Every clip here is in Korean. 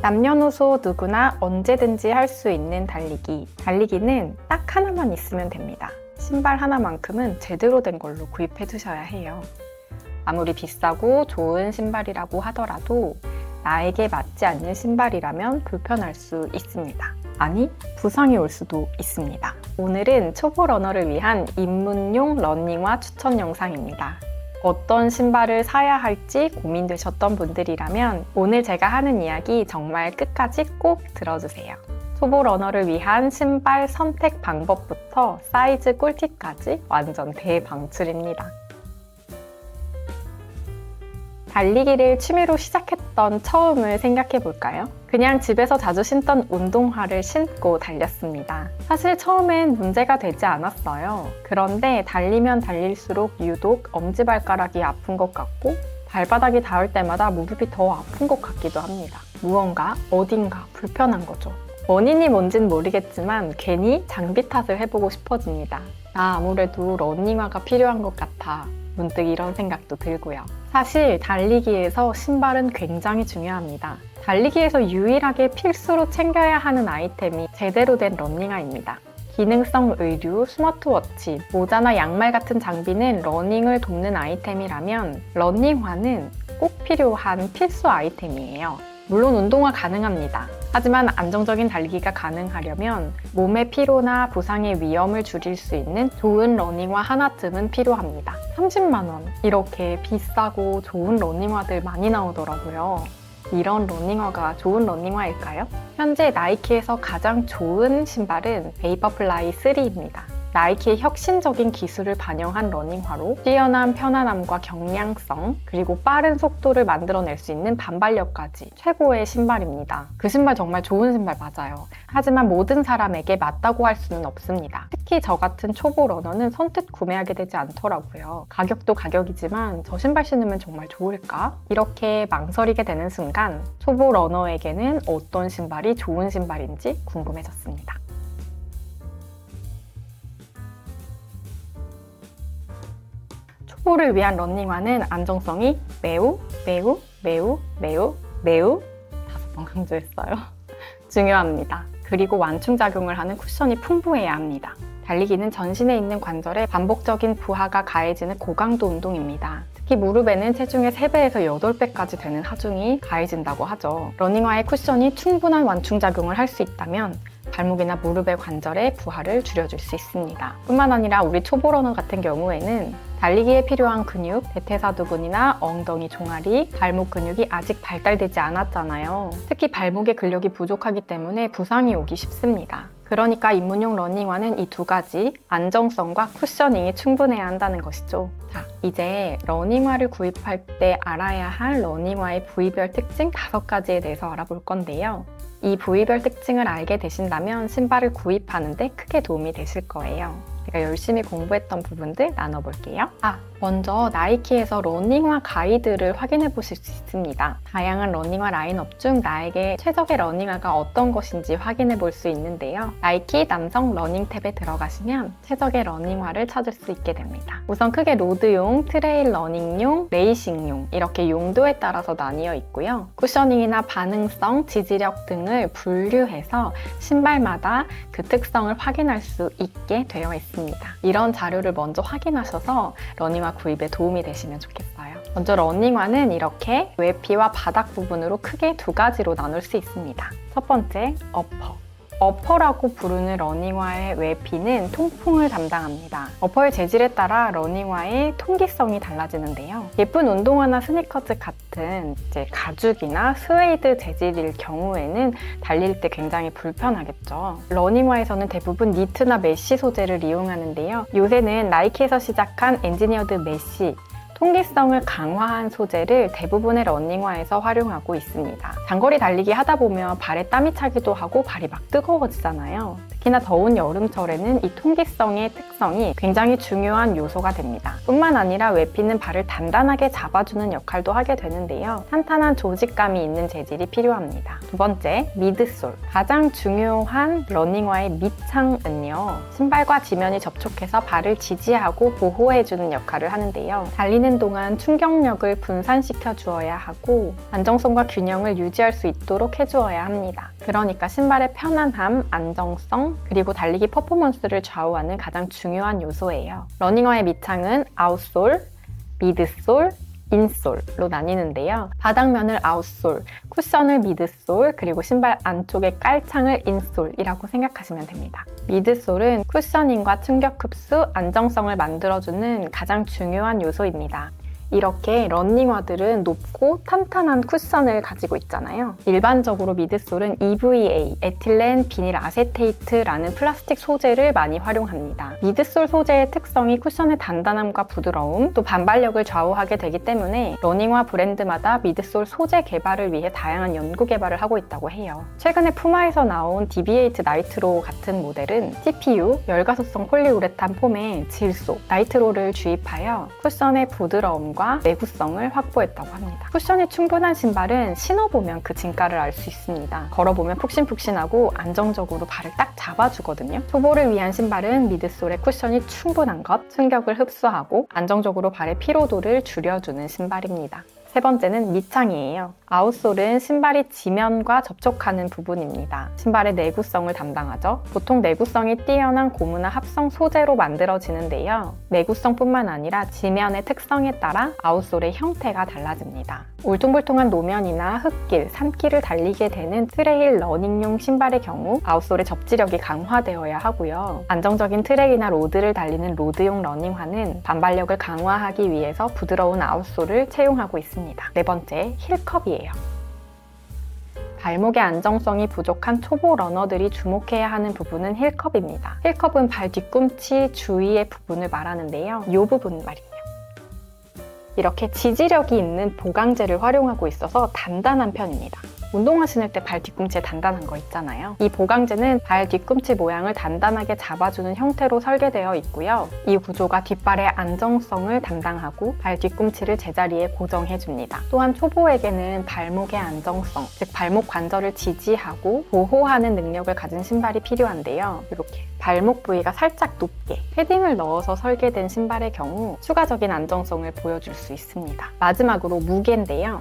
남녀노소 누구나 언제든지 할 수 있는 달리기. 달리기는 딱 하나만 있으면 됩니다. 신발 하나만큼은 제대로 된 걸로 구입해 두셔야 해요. 아무리 비싸고 좋은 신발이라고 하더라도 나에게 맞지 않는 신발이라면 불편할 수 있습니다. 아니, 부상이 올 수도 있습니다. 오늘은 초보 러너를 위한 입문용 러닝화 추천 영상입니다. 어떤 신발을 사야 할지 고민되셨던 분들이라면 오늘 제가 하는 이야기 정말 끝까지 꼭 들어주세요. 초보 러너를 위한 신발 선택 방법부터 사이즈 꿀팁까지 완전 대방출입니다. 달리기를 취미로 시작했던 처음을 생각해 볼까요? 그냥 집에서 자주 신던 운동화를 신고 달렸습니다. 사실 처음엔 문제가 되지 않았어요. 그런데 달리면 달릴수록 유독 엄지발가락이 아픈 것 같고 발바닥이 닿을 때마다 무릎이 더 아픈 것 같기도 합니다. 무언가 어딘가 불편한 거죠. 원인이 뭔진 모르겠지만 괜히 장비 탓을 해보고 싶어집니다. 나 아무래도 러닝화가 필요한 것 같아. 문득 이런 생각도 들고요. 사실 달리기에서 신발은 굉장히 중요합니다. 달리기에서 유일하게 필수로 챙겨야 하는 아이템이 제대로 된 러닝화입니다. 기능성 의류, 스마트워치, 모자나 양말 같은 장비는 러닝을 돕는 아이템이라면 러닝화는 꼭 필요한 필수 아이템이에요. 물론 운동화 가능합니다. 하지만 안정적인 달리기가 가능하려면 몸의 피로나 부상의 위험을 줄일 수 있는 좋은 러닝화 하나쯤은 필요합니다. 30만 원, 이렇게 비싸고 좋은 러닝화들 많이 나오더라고요. 이런 러닝화가 좋은 러닝화일까요? 현재 나이키에서 가장 좋은 신발은 베이퍼플라이 3입니다. 나이키의 혁신적인 기술을 반영한 러닝화로 뛰어난 편안함과 경량성, 그리고 빠른 속도를 만들어낼 수 있는 단발력까지 최고의 신발입니다. 그 신발 정말 좋은 신발 맞아요. 하지만 모든 사람에게 맞다고 할 수는 없습니다. 특히 저 같은 초보 러너는 선뜻 구매하게 되지 않더라고요. 가격도 가격이지만 저 신발 신으면 정말 좋을까? 이렇게 망설이게 되는 순간 초보 러너에게는 어떤 신발이 좋은 신발인지 궁금해졌습니다. 초보를 위한 러닝화는 안정성이 매우 5번 강조했어요. 중요합니다. 그리고 완충작용을 하는 쿠션이 풍부해야 합니다. 달리기는 전신에 있는 관절에 반복적인 부하가 가해지는 고강도 운동입니다. 특히 무릎에는 체중의 3배에서 8배까지 되는 하중이 가해진다고 하죠. 러닝화의 쿠션이 충분한 완충작용을 할 수 있다면 발목이나 무릎의 관절의 부하를 줄여줄 수 있습니다. 뿐만 아니라 우리 초보 러너 같은 경우에는 달리기에 필요한 근육, 대퇴사두근이나 엉덩이 종아리, 발목 근육이 아직 발달되지 않았잖아요. 특히 발목의 근력이 부족하기 때문에 부상이 오기 쉽습니다. 그러니까 입문용 러닝화는 이 두 가지, 안정성과 쿠셔닝이 충분해야 한다는 것이죠. 자, 이제 러닝화를 구입할 때 알아야 할 러닝화의 부위별 특징 5가지에 대해서 알아볼 건데요. 이 부위별 특징을 알게 되신다면 신발을 구입하는데 크게 도움이 되실 거예요. 제가 열심히 공부했던 부분들 나눠볼게요. 먼저 나이키에서 러닝화 가이드를 확인해 보실 수 있습니다. 다양한 러닝화 라인업 중 나에게 최적의 러닝화가 어떤 것인지 확인해 볼 수 있는데요. 나이키 남성 러닝 탭에 들어가시면 최적의 러닝화를 찾을 수 있게 됩니다. 우선 크게 로드용, 트레일 러닝용, 레이싱용 이렇게 용도에 따라서 나뉘어 있고요. 쿠셔닝이나 반응성, 지지력 등을 분류해서 신발마다 그 특성을 확인할 수 있게 되어 있습니다. 이런 자료를 먼저 확인하셔서 러닝화 구입에 도움이 되시면 좋겠어요. 먼저 러닝화는 이렇게 외피와 바닥 부분으로 크게 2가지로 나눌 수 있습니다. 첫 번째, 어퍼라고 부르는 러닝화의 외피는 통풍을 담당합니다. 어퍼의 재질에 따라 러닝화의 통기성이 달라지는데요. 예쁜 운동화나 스니커즈 같은 가죽이나 스웨이드 재질일 경우에는 달릴 때 굉장히 불편하겠죠. 러닝화에서는 대부분 니트나 메쉬 소재를 이용하는데요. 요새는 나이키에서 시작한 엔지니어드 메쉬, 통기성을 강화한 소재를 대부분의 러닝화에서 활용하고 있습니다. 장거리 달리기 하다 보면 발에 땀이 차기도 하고 발이 막 뜨거워지잖아요. 특히나 더운 여름철에는 이 통기성의 특성이 굉장히 중요한 요소가 됩니다. 뿐만 아니라 외피는 발을 단단하게 잡아주는 역할도 하게 되는데요. 탄탄한 조직감이 있는 재질이 필요합니다. 두 번째, 미드솔. 가장 중요한 러닝화의 밑창은요, 신발과 지면이 접촉해서 발을 지지하고 보호해주는 역할을 하는데요. 달리는 동안 충격력을 분산시켜 주어야 하고 안정성과 균형을 유지할 수 있도록 해주어야 합니다. 그러니까 신발의 편안함, 안정성, 그리고 달리기 퍼포먼스를 좌우하는 가장 중요한 요소예요. 러닝화의 밑창은 아웃솔, 미드솔, 인솔로 나뉘는데요. 바닥면을 아웃솔, 쿠션을 미드솔, 그리고 신발 안쪽의 깔창을 인솔이라고 생각하시면 됩니다. 미드솔은 쿠셔닝과 충격 흡수, 안정성을 만들어주는 가장 중요한 요소입니다. 이렇게 러닝화들은 높고 탄탄한 쿠션을 가지고 있잖아요. 일반적으로 미드솔은 EVA, 에틸렌 비닐 아세테이트라는 플라스틱 소재를 많이 활용합니다. 미드솔 소재의 특성이 쿠션의 단단함과 부드러움, 또 반발력을 좌우하게 되기 때문에 러닝화 브랜드마다 미드솔 소재 개발을 위해 다양한 연구 개발을 하고 있다고 해요. 최근에 푸마에서 나온 DB8 나이트로 같은 모델은 TPU, 열가속성 폴리우레탄 폼에 질소, 나이트로를 주입하여 쿠션의 부드러움과 내구성을 확보했다고 합니다. 쿠션이 충분한 신발은 신어보면 그 진가를 알 수 있습니다. 걸어보면 푹신푹신하고 안정적으로 발을 딱 잡아주거든요. 초보를 위한 신발은 미드솔의 쿠션이 충분한 것, 충격을 흡수하고 안정적으로 발의 피로도를 줄여주는 신발입니다. 세 번째는 밑창이에요. 아웃솔은 신발이 지면과 접촉하는 부분입니다. 신발의 내구성을 담당하죠. 보통 내구성이 뛰어난 고무나 합성 소재로 만들어지는데요. 내구성뿐만 아니라 지면의 특성에 따라 아웃솔의 형태가 달라집니다. 울퉁불퉁한 노면이나 흙길, 산길을 달리게 되는 트레일 러닝용 신발의 경우 아웃솔의 접지력이 강화되어야 하고요. 안정적인 트랙이나 로드를 달리는 로드용 러닝화는 반발력을 강화하기 위해서 부드러운 아웃솔을 채용하고 있습니다. 네 번째, 힐컵이에요. 발목의 안정성이 부족한 초보 러너들이 주목해야 하는 부분은 힐컵입니다. 힐컵은 발 뒤꿈치 주위의 부분을 말하는데요. 이 부분 말이에요. 이렇게 지지력이 있는 보강재를 활용하고 있어서 단단한 편입니다. 운동화 신을 때 발 뒤꿈치에 단단한 거 있잖아요. 이 보강재는 발 뒤꿈치 모양을 단단하게 잡아주는 형태로 설계되어 있고요. 이 구조가 뒷발의 안정성을 담당하고 발 뒤꿈치를 제자리에 고정해줍니다. 또한 초보에게는 발목의 안정성, 즉 발목 관절을 지지하고 보호하는 능력을 가진 신발이 필요한데요. 이렇게 발목 부위가 살짝 높게 패딩을 넣어서 설계된 신발의 경우 추가적인 안정성을 보여줄 수 있습니다. 마지막으로 무게인데요.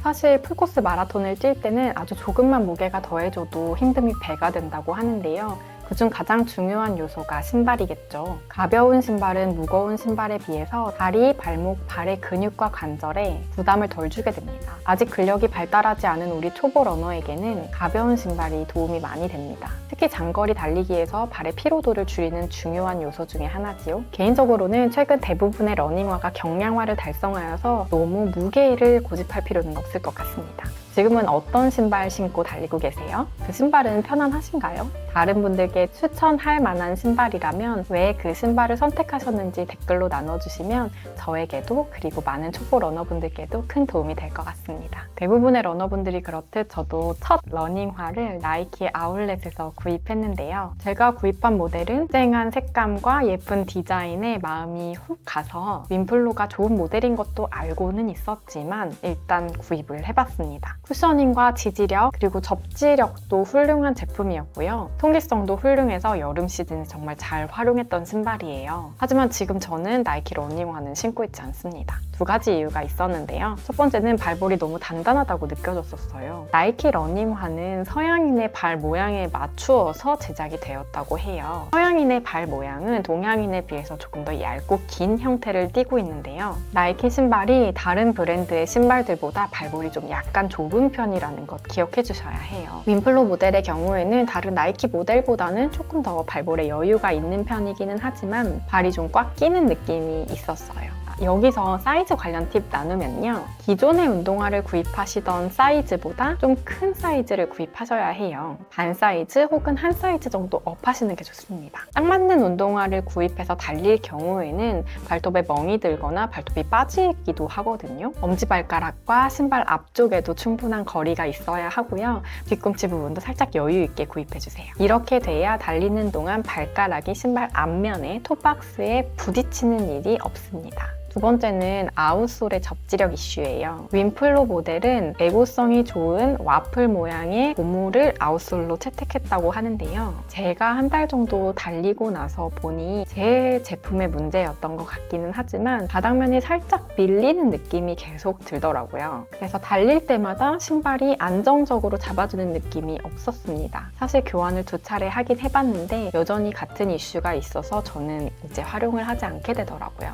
사실 풀코스 마라톤을 뛸 때는 아주 조금만 무게가 더해져도 힘듦이 배가 된다고 하는데요. 그중 가장 중요한 요소가 신발이겠죠. 가벼운 신발은 무거운 신발에 비해서 다리, 발목, 발의 근육과 관절에 부담을 덜 주게 됩니다. 아직 근력이 발달하지 않은 우리 초보 러너에게는 가벼운 신발이 도움이 많이 됩니다. 특히 장거리 달리기에서 발의 피로도를 줄이는 중요한 요소 중에 하나지요. 개인적으로는 최근 대부분의 러닝화가 경량화를 달성하여서 너무 무게를 고집할 필요는 없을 것 같습니다. 지금은 어떤 신발 신고 달리고 계세요? 그 신발은 편안하신가요? 다른 분들께 추천할 만한 신발이라면 왜 그 신발을 선택하셨는지 댓글로 나눠주시면 저에게도 그리고 많은 초보 러너분들께도 큰 도움이 될 것 같습니다. 대부분의 러너분들이 그렇듯 저도 첫 러닝화를 나이키 아울렛에서 구입했는데요. 제가 구입한 모델은 쨍한 색감과 예쁜 디자인에 마음이 훅 가서 윈플로가 좋은 모델인 것도 알고는 있었지만 일단 구입을 해봤습니다. 쿠셔닝과 지지력 그리고 접지력도 훌륭한 제품이었고요. 통기성도 훌륭해서 여름 시즌에 정말 잘 활용했던 신발이에요. 하지만 지금 저는 나이키 러닝화는 신고 있지 않습니다. 두 가지 이유가 있었는데요. 첫 번째는 발볼이 너무 단단하다고 느껴졌었어요. 나이키 러닝화는 서양인의 발 모양에 맞추어서 제작이 되었다고 해요. 서양인의 발 모양은 동양인에 비해서 조금 더 얇고 긴 형태를 띠고 있는데요. 나이키 신발이 다른 브랜드의 신발들보다 발볼이 좀 약간 좁은 편이라는 것 기억해 주셔야 해요. 윈플로 모델의 경우에는 다른 나이키 모델보다는 조금 더 발볼에 여유가 있는 편이기는 하지만 발이 좀 꽉 끼는 느낌이 있었어요. 여기서 사이즈 관련 팁 나누면요. 기존의 운동화를 구입하시던 사이즈보다 좀 큰 사이즈를 구입하셔야 해요. 반 사이즈 혹은 한 사이즈 정도 업하시는 게 좋습니다. 딱 맞는 운동화를 구입해서 달릴 경우에는 발톱에 멍이 들거나 발톱이 빠지기도 하거든요. 엄지발가락과 신발 앞쪽에도 충분한 거리가 있어야 하고요. 뒤꿈치 부분도 살짝 여유 있게 구입해주세요. 이렇게 돼야 달리는 동안 발가락이 신발 앞면에 토박스에 부딪히는 일이 없습니다. 두 번째는 아웃솔의 접지력 이슈예요. 윈플로 모델은 내구성이 좋은 와플 모양의 고무를 아웃솔로 채택했다고 하는데요. 제가 한 달 정도 달리고 나서 보니 제 제품의 문제였던 것 같기는 하지만 바닥면이 살짝 밀리는 느낌이 계속 들더라고요. 그래서 달릴 때마다 신발이 안정적으로 잡아주는 느낌이 없었습니다. 사실 교환을 2차례 하긴 해봤는데 여전히 같은 이슈가 있어서 저는 이제 활용을 하지 않게 되더라고요.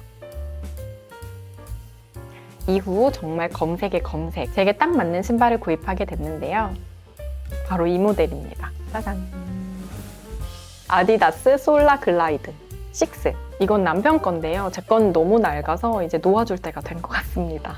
이후 정말 검색에 검색, 제게 딱 맞는 신발을 구입하게 됐는데요. 바로 이 모델입니다. 짜잔! 아디다스 솔라 글라이드 6. 이건 남편 건데요. 제 건 너무 낡아서 이제 놓아줄 때가 된 것 같습니다.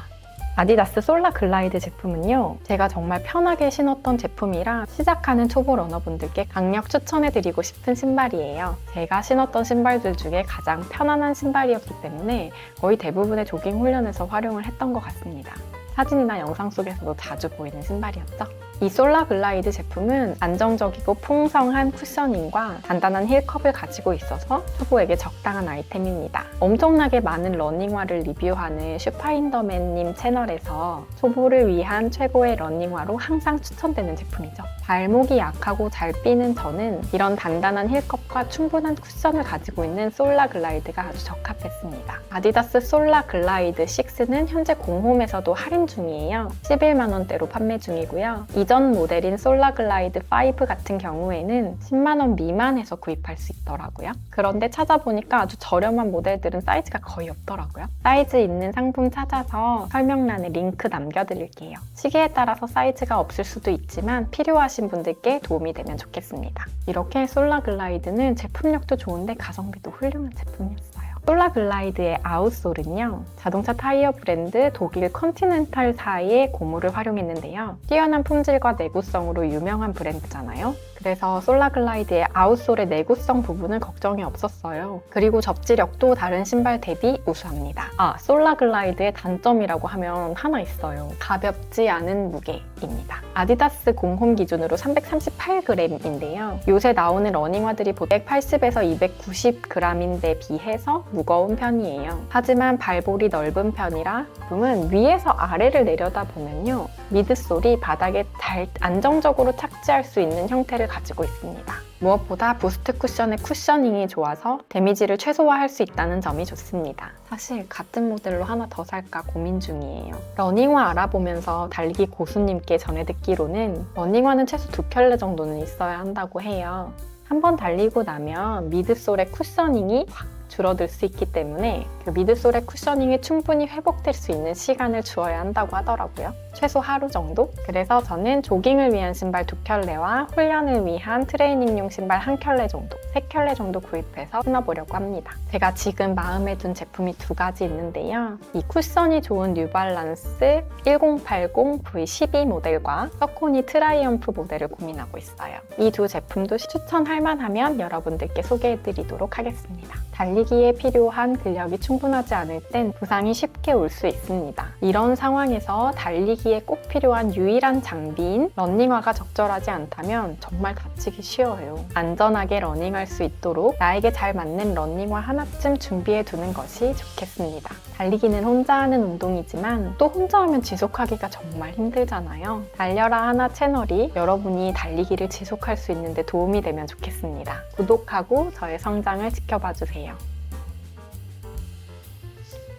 아디다스 솔라 글라이드 제품은요, 제가 정말 편하게 신었던 제품이라 시작하는 초보 러너분들께 강력 추천해드리고 싶은 신발이에요. 제가 신었던 신발들 중에 가장 편안한 신발이었기 때문에 거의 대부분의 조깅 훈련에서 활용을 했던 것 같습니다. 사진이나 영상 속에서도 자주 보이는 신발이었죠. 이 솔라 글라이드 제품은 안정적이고 풍성한 쿠셔닝과 단단한 힐컵을 가지고 있어서 초보에게 적당한 아이템입니다. 엄청나게 많은 러닝화를 리뷰하는 슈파인더맨님 채널에서 초보를 위한 최고의 러닝화로 항상 추천되는 제품이죠. 발목이 약하고 잘 삐는 저는 이런 단단한 힐컵과 충분한 쿠션을 가지고 있는 솔라 글라이드가 아주 적합했습니다. 아디다스 솔라 글라이드 6는 현재 공홈에서도 할인 중이에요. 11만 원대로 판매 중이고요. 이전 모델인 솔라 글라이드 5 같은 경우에는 10만 원 미만에서 구입할 수 있더라고요. 그런데 찾아보니까 아주 저렴한 모델들은 사이즈가 거의 없더라고요. 사이즈 있는 상품 찾아서 설명란에 링크 남겨드릴게요. 시계에 따라서 사이즈가 없을 수도 있지만 필요하신 분들께 도움이 되면 좋겠습니다. 이렇게 솔라 글라이드는 제품력도 좋은데 가성비도 훌륭한 제품이었어요. 솔라 글라이드의 아웃솔은요, 자동차 타이어 브랜드 독일 컨티넨탈사의 고무를 활용했는데요. 뛰어난 품질과 내구성으로 유명한 브랜드잖아요. 그래서 솔라 글라이드의 아웃솔의 내구성 부분은 걱정이 없었어요. 그리고 접지력도 다른 신발 대비 우수합니다. 솔라 글라이드의 단점이라고 하면 하나 있어요. 가볍지 않은 무게입니다. 아디다스 공홈 기준으로 338g인데요. 요새 나오는 러닝화들이 보통 180에서 290g인데 비해서 무거운 편이에요. 하지만 발볼이 넓은 편이라 제품은 위에서 아래를 내려다보면요, 미드솔이 바닥에 잘 안정적으로 착지할 수 있는 형태를 가지고 있습니다. 무엇보다 부스트 쿠션의 쿠셔닝이 좋아서 데미지를 최소화할 수 있다는 점이 좋습니다. 사실 같은 모델로 하나 더 살까 고민 중이에요. 러닝화 알아보면서 달리기 고수님께 전해 듣기로는 러닝화는 최소 2켤레 정도는 있어야 한다고 해요. 한번 달리고 나면 미드솔의 쿠셔닝이 확 줄어들 수 있기 때문에 그 미드솔의 쿠셔닝이 충분히 회복될 수 있는 시간을 주어야 한다고 하더라고요. 최소 하루 정도? 그래서 저는 조깅을 위한 신발 2켤레와 훈련을 위한 트레이닝용 신발 1켤레 정도, 3켤레 정도 구입해서 신어보려고 합니다. 제가 지금 마음에 둔 제품이 2가지 있는데요. 이 쿠션이 좋은 뉴발란스 1080 V12 모델과 서코니 트라이엄프 모델을 고민하고 있어요. 이 두 제품도 추천할 만하면 여러분들께 소개해드리도록 하겠습니다. 달리기에 필요한 근력이 충분하지 않을 땐 부상이 쉽게 올 수 있습니다. 이런 상황에서 달리기에 꼭 필요한 유일한 장비인 러닝화가 적절하지 않다면 정말 다치기 쉬워요. 안전하게 러닝할 수 있도록 나에게 잘 맞는 러닝화 하나쯤 준비해 두는 것이 좋겠습니다. 달리기는 혼자 하는 운동이지만 또 혼자 하면 지속하기가 정말 힘들잖아요. 달려라 하나 채널이 여러분이 달리기를 지속할 수 있는데 도움이 되면 좋겠습니다. 구독하고 저의 성장을 지켜봐 주세요.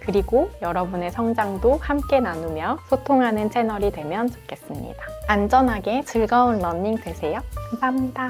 그리고 여러분의 성장도 함께 나누며 소통하는 채널이 되면 좋겠습니다. 안전하게 즐거운 러닝 되세요. 감사합니다.